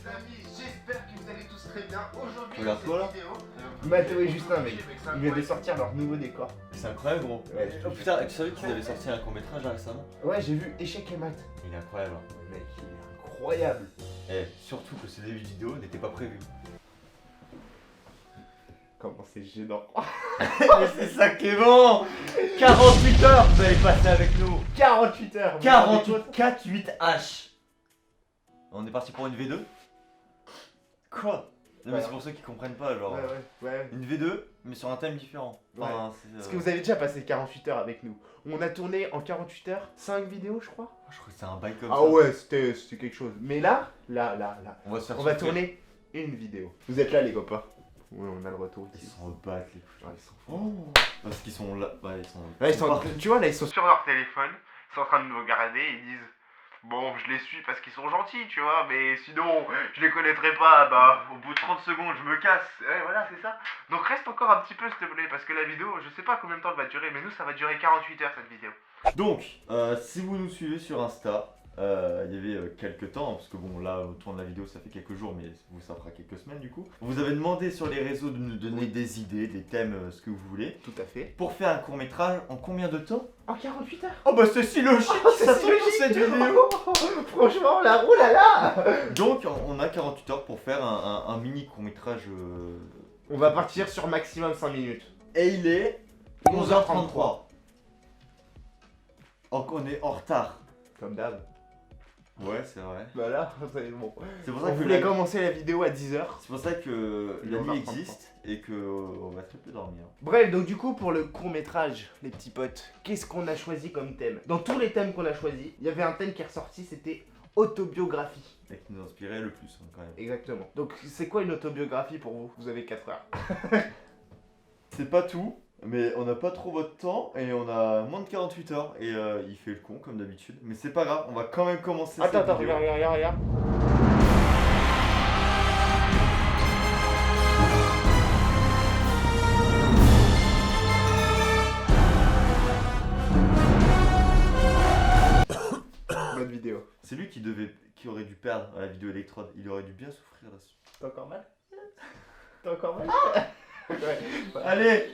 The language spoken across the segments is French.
les amis, j'espère que vous allez tous très bien. Aujourd'hui, Regarde dans toi, là. cette vidéo, Mathéo et Justin, mec, ils viennent de sortir leur nouveau décor. C'est incroyable, gros. Ouais. Oh putain, tu savais qu'ils avaient sorti un court-métrage là récemment? Ouais, j'ai vu Échec et Mat. Il est incroyable. Hein. Mec, il est incroyable. Et surtout que ce début de vidéo n'était pas prévu. Comment c'est gênant. Mais c'est ça qui est bon. 48 heures, vous allez passer avec nous. 48 heures. 48 4-8H. On est parti pour une V2. Quoi? Non mais Ouais. c'est pour ceux qui comprennent pas, genre. Ouais. Une V2, mais sur un thème différent. Enfin, c'est, Parce que vous avez déjà passé 48 heures avec nous. On a tourné en 48 heures 5 vidéos, je crois. Je crois que c'est un bail comme Ah ça. ouais, c'était quelque chose. Mais là, On va se faire on va souffrir. tourner une vidéo. Vous êtes là, les copains? Oui, on a le retour Ils ici. s'en battent les couilles. Ouais, ils sont Oh. Parce qu'ils sont là. Ouais, ils sont. Là, ils sont, partout. tu vois, là, ils sont sur leur téléphone, ils sont en train de nous regarder, ils disent bon, je les suis parce qu'ils sont gentils, tu vois, mais sinon, je les connaîtrais pas, bah, au bout de 30 secondes, je me casse. Ouais, voilà, c'est ça. Donc reste encore un petit peu, s'il te plaît, parce que la vidéo, je sais pas combien de temps elle va durer, mais nous, ça va durer 48 heures, cette vidéo. Donc, si vous nous suivez sur Insta, il y avait quelques temps, parce que bon là au tour de la vidéo ça fait quelques jours, mais vous ça fera quelques semaines du coup. Vous avez demandé sur les réseaux de nous donner des idées, des thèmes, ce que vous voulez. Tout à fait. Pour faire un court métrage en combien de temps? En 48 heures. Oh bah c'est si logique, c'est ça si tombe pour cette vidéo. Franchement, là, oh là là. Donc on a 48 heures pour faire un mini court métrage. On va partir sur maximum 5 minutes. Et il est 11h33. Donc on est en retard. Comme d'hab. Ouais c'est vrai. Voilà, c'est bon. C'est pour On ça que voulait commencer la vidéo à 10h. c'est pour ça que Il est la nuit 11h33. existe et que on va très peu dormir. Bref, donc du coup pour le court métrage, les petits potes, qu'est-ce qu'on a choisi comme thème? Dans tous les thèmes qu'on a choisis, il y avait un thème qui est ressorti, c'était autobiographie. Et qui nous inspirait le plus hein, quand même. Exactement. Donc c'est quoi une autobiographie pour vous? Vous avez 4 heures. C'est pas tout, mais on n'a pas trop votre temps et on a moins de 48 heures et il fait le con comme d'habitude. Mais c'est pas grave, on va quand même commencer cette Attends, vidéo. regarde. Bonne vidéo. C'est lui qui aurait dû perdre à la vidéo électrode. Il aurait dû bien souffrir là-dessus. T'as encore mal? T'as encore mal? Ouais. Allez.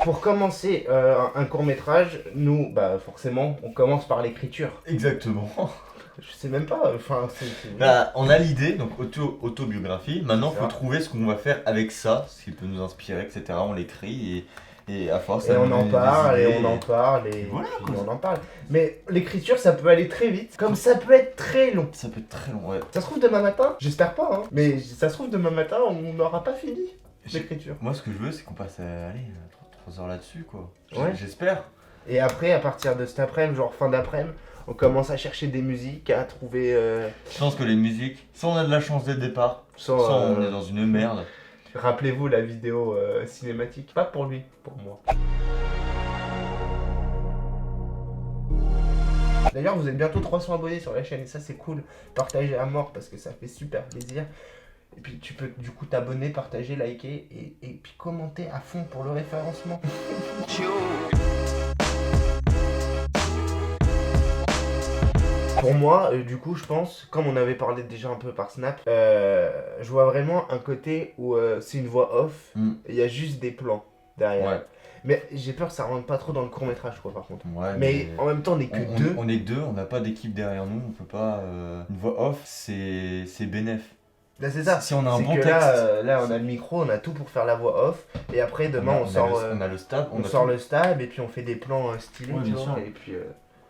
Pour commencer un court métrage, nous, bah forcément, on commence par l'écriture. Exactement. Je sais même pas, enfin c'est... Bah, on a l'idée, donc autobiographie. Maintenant, il C'est faut ça. trouver ce qu'on va faire avec ça, ce qui peut nous inspirer, etc. On l'écrit et à force, Et ça on nous en donne des parle, et idées. on en parle, et Voilà, puis quoi. on en parle. Mais l'écriture, ça peut aller très vite, comme ça peut être très long. Ça peut être très long, ouais. Ça se trouve demain matin, j'espère pas, hein, mais ça se trouve demain matin, on n'aura pas fini l'écriture. Moi, ce que je veux, c'est qu'on passe 3 heures là-dessus, quoi. Ouais. J'espère. Et après, à partir de cet après-midi, genre fin d'après-midi, on commence à chercher des musiques, à trouver... Je pense que les musiques, soit on a de la chance dès le départ, sans, soit on est dans une merde. Rappelez-vous la vidéo cinématique, pas pour lui, pour moi. D'ailleurs, vous êtes bientôt 300 abonnés sur la chaîne et ça c'est cool. Partagez à mort parce que ça fait super plaisir. Et puis tu peux du coup t'abonner, partager, liker et puis commenter à fond pour le référencement. Pour moi, du coup, je pense, comme on avait parlé déjà un peu par Snap, je vois vraiment un côté où c'est une voix off, Mm. et il y a juste des plans derrière. Ouais. Mais j'ai peur que ça rentre pas trop dans le court métrage, quoi, par contre. Ouais, Mais en même temps, on est que deux. On est deux, on n'a pas d'équipe derrière nous, on peut pas. Une voix off, c'est bénéf. Là, c'est ça. Si on a un C'est bon que texte. là, on a le micro, on a tout pour faire la voix off. Et après, demain, on sort, on a le stab, on a sort tout. le stab et puis on fait des plans stylés, Ouais, tu bien vois. sûr. Et puis,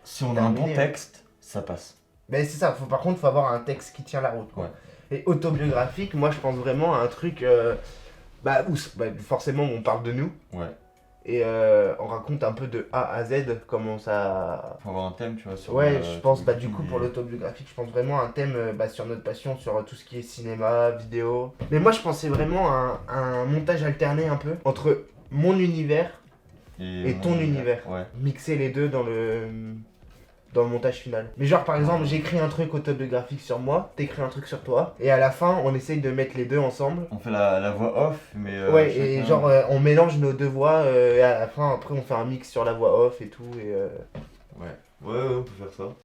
Si on a un bon terminé, texte, ça passe. mais c'est ça, par contre, faut avoir un texte qui tient la route, quoi. Ouais. Et autobiographique, moi, je pense vraiment à un truc, forcément, on parle de nous. Ouais. Et on raconte un peu de A à Z comment ça... Faut avoir un thème, tu vois. Sur, Ouais, je pense, tout- du coup, tout pour les- l'autobiographique, je pense vraiment à un thème sur notre passion, sur tout ce qui est cinéma, vidéo. Mais moi, je pensais vraiment à un montage alterné un peu entre mon univers, et mon ton univers. Ouais. mixer les deux dans le montage final. Mais genre, par exemple, j'écris un truc autobiographique sur moi, t'écris un truc sur toi, et à la fin, on essaye de mettre les deux ensemble. On fait la voix off, mais. Ouais, et chacun- genre, on mélange nos deux voix, et à la fin, après, on fait un mix sur la voix off et tout, et... Ouais. Ouais, ouais, on peut faire ça.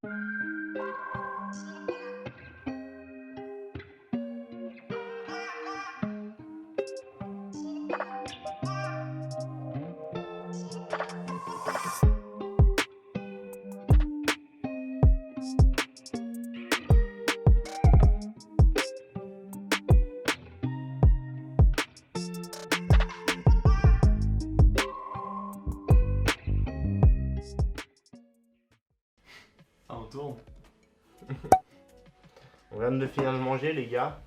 Ah, on tourne. On vient de finir de manger, les gars.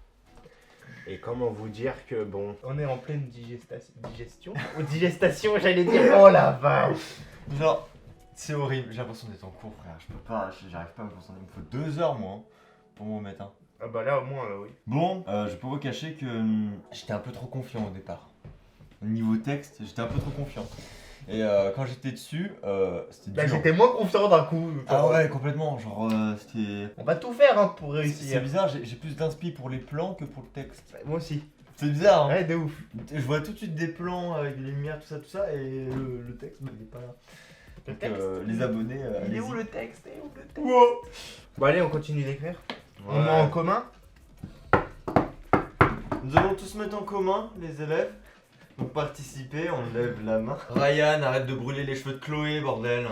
Et comment vous dire que bon. On est en pleine digestion. Ou digestation, j'allais dire. Oh la vache! Genre, c'est horrible. J'ai l'impression d'être en cours, frère. Je peux pas, j'arrive pas à me concentrer. Il me faut 2 heures, moi, hein, pour m'en remettre un. Ah bah là, au moins, oui. Bon, je peux vous cacher que j'étais un peu trop confiant au départ. Au niveau texte, j'étais un peu trop confiant. Et quand j'étais dessus, c'était dur. Là, j'étais moins confiant d'un coup. Ah ouais, complètement. Genre, c'était. On va tout faire hein, pour C'est réussir. bizarre, j'ai plus d'inspi pour les plans que pour le texte. Moi aussi. C'est bizarre, hein. Ouais, de ouf. Je vois tout de suite des plans avec des lumières, tout ça, et le texte, bah, il est pas là. Le Donc, texte les abonnés, Il est allez-y. où le texte? Il est où le texte? Wow. Bon, allez, on continue d'écrire. On Ouais. met en commun. Nous allons tous mettre en commun, les élèves. Pour participer, on lève la main. Ryan, arrête de brûler les cheveux de Chloé, bordel.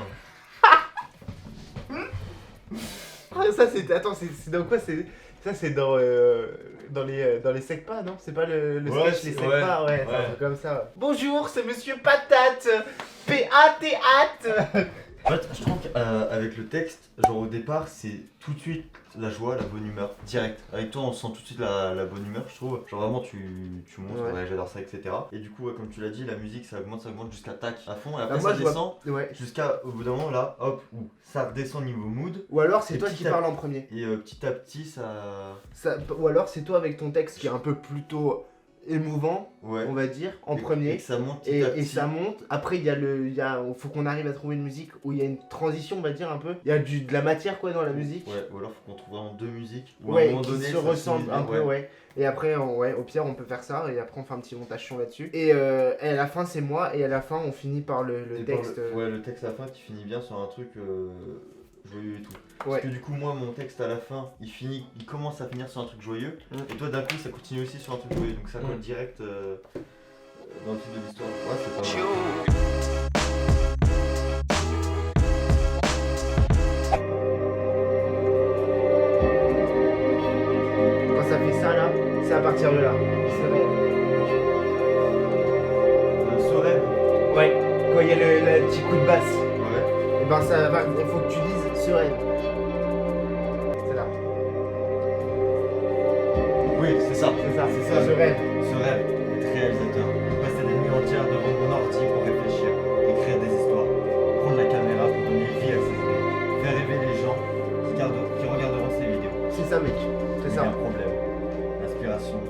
Ah, ça, c'est. Attends, c'est dans quoi? Ça, c'est dans les secpas, non? C'est pas le Ouais, sketch, les c'est- secpas? Ouais, ouais. c'est un truc comme ça. Bonjour, c'est Monsieur Patate. P-A-T-A-T. En fait, je trouve qu'avec le texte, genre au départ, c'est tout de suite la joie, la bonne humeur, direct. Avec toi, on sent tout de suite la bonne humeur, je trouve. Genre vraiment, tu montes, Ouais. ouais, j'adore ça, etc. Et du coup, ouais, comme tu l'as dit, la musique, ça augmente jusqu'à tac à fond, et après Ah, moi, ça je vois- descend Ouais. jusqu'à au bout d'un moment là, hop, ça redescend niveau mood. Ou alors, c'est Et toi petit qui à- parles en premier. Et petit à petit, Ou alors, c'est toi avec ton texte qui est un peu plutôt émouvant, ouais. on va dire, en Et premier. que ça monte petit Et, à et petit. ça monte. Après, faut qu'on arrive à trouver une musique où il y a une transition, on va dire un peu. Il y a de la matière quoi dans la musique. Ouais, ou alors faut qu'on trouve vraiment 2 musiques. Ou à un Ouais, moment qui donné, se ça ressemblent finit bien, un peu, ouais. Et après, au pire, on peut faire ça. Et après, on fait un petit montage son là-dessus. Et à la fin, c'est moi. Et à la fin, on finit par le Et par texte. ouais, le texte à la fin qui finit bien sur un truc joyeux et tout. Ouais. Parce que du coup, moi, mon texte à la fin, il commence à finir sur un truc joyeux. Et toi, d'un coup, ça continue aussi sur un truc joyeux. Donc ça colle direct dans le fil de l'histoire. Ouais, c'est pas mal. Quand ça fait ça là, c'est à partir de là. C'est vrai. Ce rêve. Ouais. Quand il y a le petit coup de basse, Ouais. et ben ça va. Il faut que tu dises sereine. C'est là. Oui, c'est ça. C'est ça. C'est ça. Je rêve. Ce rêve d'être réalisateur. Passer des nuits entières devant mon ordi pour réfléchir, écrire des histoires, prendre la caméra pour donner vie à ces idées, faire rêver les gens qui regarderont ces vidéos. C'est ça, mec. C'est Il y a ça. un problème. L'inspiration,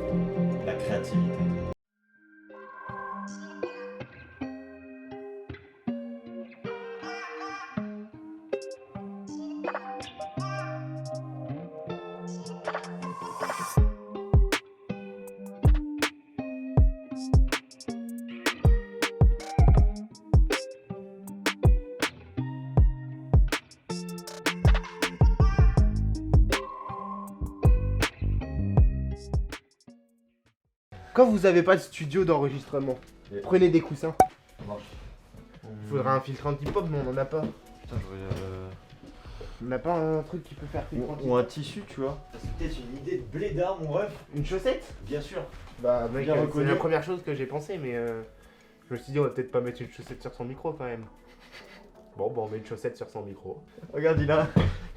la créativité. Quand vous avez pas de studio d'enregistrement, Et- prenez des coussins. Ça marche. Faudra un filtre anti-pop, mais on en a pas. Putain, On n'a pas un truc qui peut faire filtre ou anti-pop. un tissu, tu vois. C'est peut-être une idée de blédard, mon ref. Une chaussette? Bien sûr. Bah, mec, Bien c'est reconnu. la première chose que j'ai pensé, mais je me suis dit, on va peut-être pas mettre une chaussette sur son micro quand même. Bon, on met une chaussette sur son micro. Regarde, il a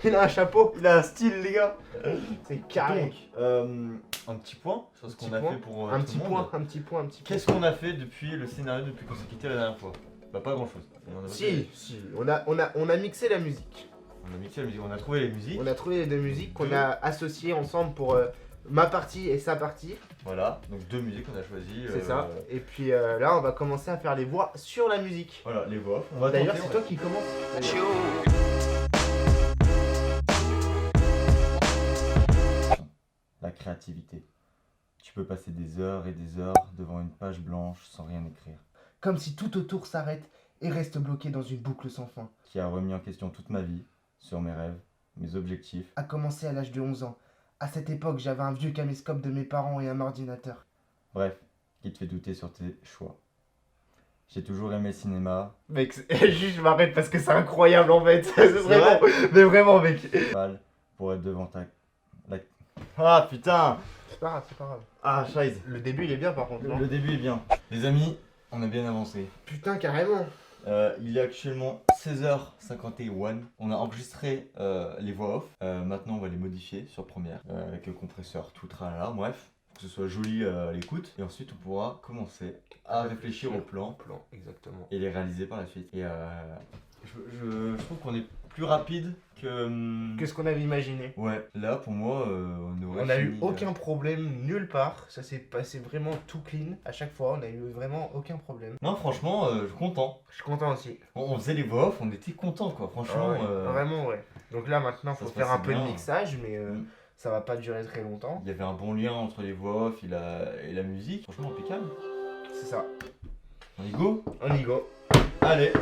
Il a un chapeau, un style, les gars. c'est carré. Donc, un petit point sur ce Petit qu'on a point. fait pour Un tout petit le monde. point, un petit point, un petit point. Qu'est-ce qu'on a fait depuis le scénario, depuis qu'on s'est quitté la dernière fois? Bah, pas grand chose. Si, on a mixé la musique. On a mixé la musique, on a trouvé les musiques. On a trouvé les deux musiques qu'on Deux. a associées ensemble pour ma partie et sa partie. Voilà, donc 2 musiques qu'on a choisies. C'est ça. Et puis là, on va commencer à faire les voix sur la musique. Voilà, les voix. On va D'ailleurs, tenter, c'est on toi qui commence. La créativité. Tu peux passer des heures et des heures devant une page blanche sans rien écrire. Comme si tout autour s'arrête et reste bloqué dans une boucle sans fin. Qui a remis en question toute ma vie sur mes rêves, mes objectifs. A commencé à l'âge de 11 ans. À cette époque, j'avais un vieux caméscope de mes parents et un ordinateur. Bref, qui te fait douter sur tes choix. J'ai toujours aimé le cinéma, Mec, juste je m'arrête parce que c'est incroyable en fait. C'est vrai vraiment, mais vraiment mec. mal pour être devant la... Ah putain. C'est pas grave, c'est pas grave. Ah scheiße. Le début il est bien par contre, non? Le début est bien. Les amis, on a bien avancé. Putain, carrément. Il est actuellement 16h51. On a enregistré les voix off. Maintenant, on va les modifier sur Premiere avec le compresseur tout tralala. Bref, pour que ce soit joli à l'écoute. Et ensuite, on pourra commencer à réfléchir au plan Exactement. et les réaliser par la suite. Et je trouve qu'on est plus rapide que. Qu'est-ce qu'on avait imaginé? Ouais, là pour moi, On a eu aucun problème nulle part. Ça s'est passé vraiment tout clean. À chaque fois, on a eu vraiment aucun problème. Non, franchement, je suis content. Je suis content aussi. On faisait les voix off, on était content quoi. Franchement. Ah ouais, vraiment, ouais. Donc là, maintenant, ça faut se faire un passait peu de bien. mixage, mais Mm. ça va pas durer très longtemps. Il y avait un bon lien entre les voix off et la musique. Franchement, impeccable. C'est ça. On y go? On y go. Allez.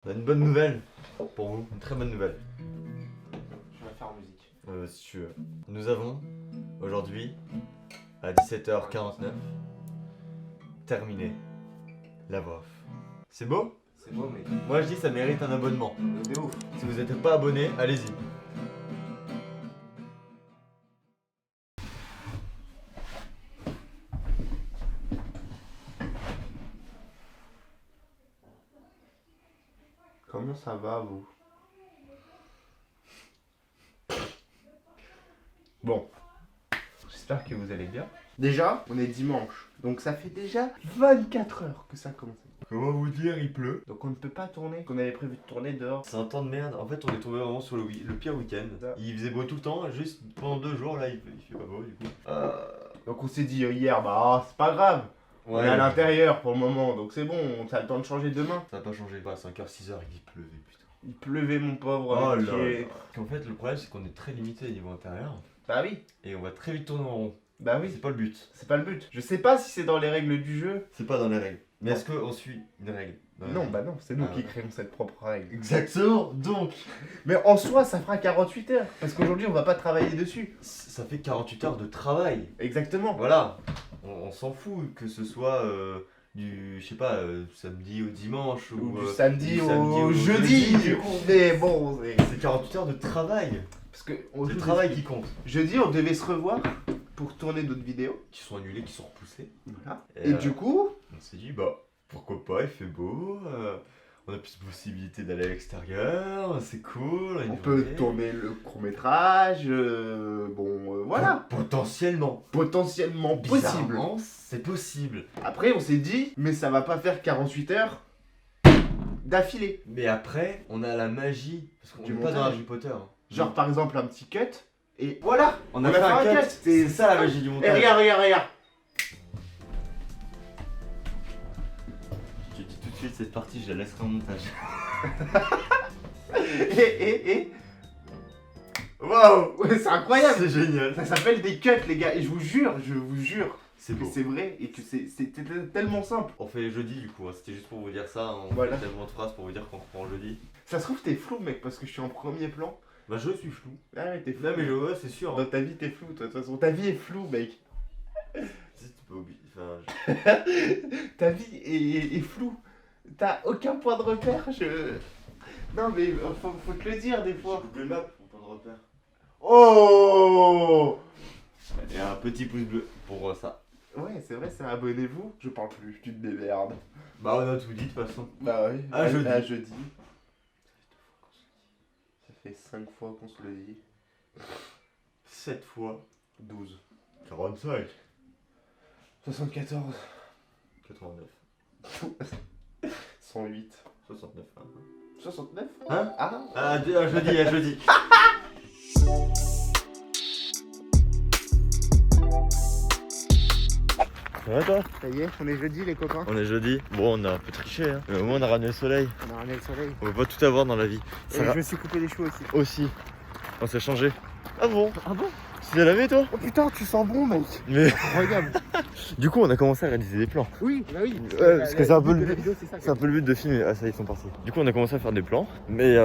Une bonne nouvelle pour vous, une très bonne nouvelle. Je vais faire en musique. Si tu veux. Nous avons aujourd'hui à 17h49 terminé la voix off. C'est beau? C'est beau, mec. Moi je dis ça mérite un abonnement. De ouf. Si vous n'êtes pas abonné, allez-y. Comment ça va, vous? Bon. J'espère que vous allez bien. Déjà, on est dimanche. Donc ça fait déjà 24 heures que ça a commencé. Comment vous dire, il pleut. Donc on ne peut pas tourner. On avait prévu de tourner dehors. C'est un temps de merde. En fait, on est tombé vraiment sur le pire week-end. Ça. Il faisait beau tout le temps, juste pendant 2 jours, là, il fait pas beau du coup. Donc on s'est dit hier, bah c'est pas grave. On est à l'intérieur pour le moment. Donc c'est bon, ça a le temps de changer demain. Ça n'a pas changé. Bah, 5h, 6h, il pleuvait, putain. Il pleuvait, mon pauvre. Oh avec là pied. là. En fait, le problème, c'est qu'on est très limité au niveau intérieur. Bah oui. Et on va très vite tourner en rond. Bah oui. C'est pas le but. C'est pas le but. Je sais pas si c'est dans les règles du jeu. C'est pas dans les règles. Mais Non. est-ce qu'on suit une règle dans les Non, règles bah non, c'est nous Ah qui ouais. créons cette propre règle. Exactement, donc Mais en soi, ça fera 48 heures. Parce qu'aujourd'hui, on va pas travailler dessus. ça fait 48 heures de travail. Exactement. Voilà, on s'en fout que ce soit du, je sais pas, samedi au dimanche Ou ou du samedi du au jeudi, du coup. Mais bon, C'est 48 heures de travail. parce que C'est le travail qui compte. jeudi, on devait se revoir pour tourner d'autres vidéos. Qui sont annulés, qui sont repoussés. Voilà. Et, Et du coup, On s'est dit, bah pourquoi pas, il fait beau, on a plus de possibilités d'aller à l'extérieur, c'est cool. on peut tourner le court-métrage. Voilà. Potentiellement. Potentiellement possible. Bizarrement, c'est possible. Après, on s'est dit, mais ça va pas faire 48 heures d'affilée. Mais après, on a la magie. Parce qu'on Du n'est pas dans montage. Harry Potter. Genre, par exemple, un petit cut. Et voilà. On a fait un cut. C'est ça la magie du Et montage. regarde. Je te dis tout de suite, cette partie, je la laisserai en montage. Et. Waouh, c'est incroyable. C'est génial. Ça s'appelle des cuts, les gars. Et je vous jure C'est que beau. c'est vrai et que c'est tellement simple. On fait jeudi du coup, hein. C'était juste pour vous dire ça. On Voilà. fait tellement de phrases pour vous dire qu'on reprend jeudi. Ça se trouve, t'es flou, mec, parce que je suis en premier plan. Bah, je suis flou. Ah ouais, t'es flou. Non, mais ouais, c'est sûr. Dans ta vie, t'es flou, toi, de toute façon. Ta vie est floue, mec. Si, tu peux oublier. Enfin, Ta vie est floue. T'as aucun point de repère. Non, mais faut te le dire des fois. Google Maps, pour point de repère. Oh. Et un petit pouce bleu pour ça. Ouais, c'est vrai, c'est abonnez-vous. Je parle plus, tu te démerdes. Bah, on a tout dit de toute façon. Bah ouais, À jeudi. À jeudi. Ça fait 5 fois qu'on se le dit. 7 fois 12. 45. 74. 89. 108. 69. 69. Hein? Ah. À jeudi. Ça va toi? Ça y est, on est jeudi les copains. On est jeudi. Bon, on a un peu triché, hein. Mais au moins on a ramené le soleil. On a ramené le soleil. On peut pas tout avoir dans la vie. Et je me suis coupé les cheveux aussi. Aussi. On s'est changé. Ah bon? Ah bon? Tu l'as lavé toi? Oh putain, tu sens bon mec. Mais Regarde. du coup on a commencé à réaliser des plans. Oui, bah oui. Ouais, parce que c'est un peu le but de la but. vidéo, c'est ça. C'est un peu le but de filmer. Ah ça y est, ils sont partis. Du coup on a commencé à faire des plans. Mais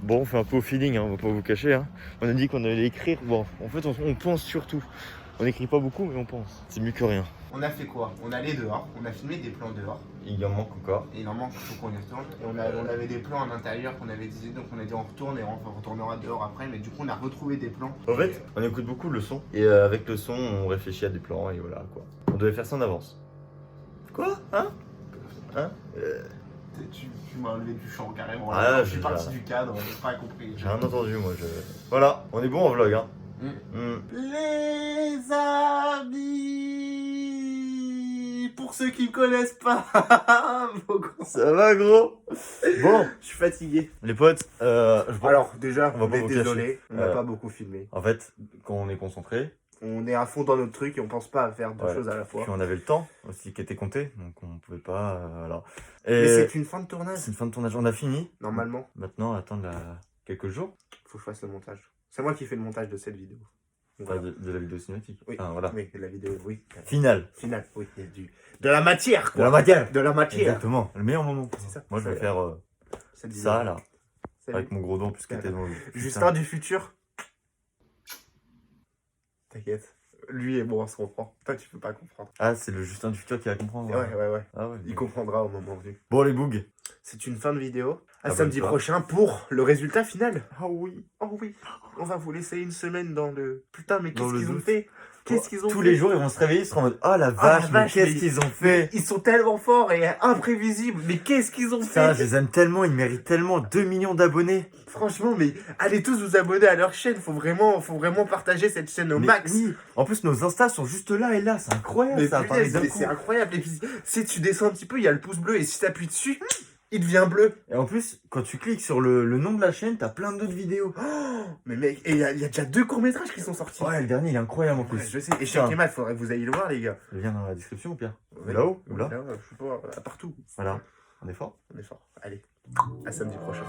bon, on fait un peu au feeling, hein, on va pas vous cacher. Hein. On a dit qu'on allait écrire. Bon, en fait on pense surtout. On écrit pas beaucoup mais on pense. C'est mieux que rien. On a fait quoi? On allait dehors, on a filmé des plans dehors. Il en manque encore. Et il en manque, il faut qu'on y retourne. Et on avait des plans à l'intérieur qu'on avait dit, donc on a dit on retourne et on retournera dehors après. Mais du coup on a retrouvé des plans. En fait, on écoute beaucoup le son. Et avec le son, on réfléchit à des plans et voilà quoi. On devait faire ça en avance. Quoi? Hein? Hein? Tu m'as enlevé du champ carrément. Ah, je suis parti du cadre, j'ai pas compris. J'ai rien entendu moi. Voilà, on est bon en vlog hein. Les amis, pour ceux qui me connaissent pas, Ça va gros? Bon, je suis fatigué. les potes, Alors déjà, on va on pas est vous désolé, cacher. on n'a pas beaucoup filmé. en fait, quand on est concentré, On est à fond dans notre truc et on pense pas à faire deux Ouais. choses à la fois. puis on avait le temps aussi qui était compté, donc on pouvait pas, voilà. Mais Et c'est une fin de tournage, c'est une fin de tournage, on a fini. normalement. Maintenant, attendre quelques jours Faut que je fasse le montage. C'est moi qui fais le montage de cette vidéo. Voilà. de la vidéo cinématique. Oui, Ah, voilà. oui, la vidéo, oui. Finale. Finale, oui, il y a de la matière, De quoi. la matière. De la matière. Exactement, le meilleur moment. C'est ça. Moi je vais Ça, faire cette vidéo. ça là, Salut. avec mon gros don puisque t'es dans le... Justin du futur. T'inquiète. Lui et moi, on se comprend. Toi, tu peux pas comprendre. Ah, c'est le Justin du futur qui va comprendre. Ouais. Ah ouais. Il comprendra au moment venu. Bon les bougs. C'est une fin de vidéo. À Ah, samedi bonne prochain pour le résultat final. Ah oui. Oh oui. On va vous laisser une semaine dans le... Putain, mais Dans qu'est-ce le qu'ils ont doute. fait? Qu'est-ce qu'ils ont Tous fait? les jours ils vont se réveiller, ils seront en mode oh la la vache, mais vache, qu'est-ce mais- qu'ils ont fait? Ils sont tellement forts et imprévisibles. Mais qu'est-ce qu'ils ont Putain, fait? je les aime tellement, ils méritent tellement 2 millions d'abonnés. Franchement, mais allez tous vous abonner à leur chaîne. Faut vraiment partager cette chaîne au Mais max. oui. En plus nos instas sont juste là et là, c'est incroyable Mais ça. punaise, apparaît d'un mais coup. c'est incroyable. Et puis, si tu descends un petit peu, il y a le pouce bleu. Et si tu appuies dessus, il devient bleu. Et en plus, quand tu cliques sur le nom de la chaîne, t'as plein d'autres vidéos. Mais mec, et il y a déjà 2 courts-métrages qui sont sortis. Ouais, le dernier il est incroyable en plus. Ouais, je sais. Et Putain. chez Kemal, faudrait que vous ayez le voir, les gars. Le lien dans la description ou pire. Ouais. Là-haut ou là? Là, je sais pas, partout. Voilà. On est fort. On est fort. Allez, à samedi prochain.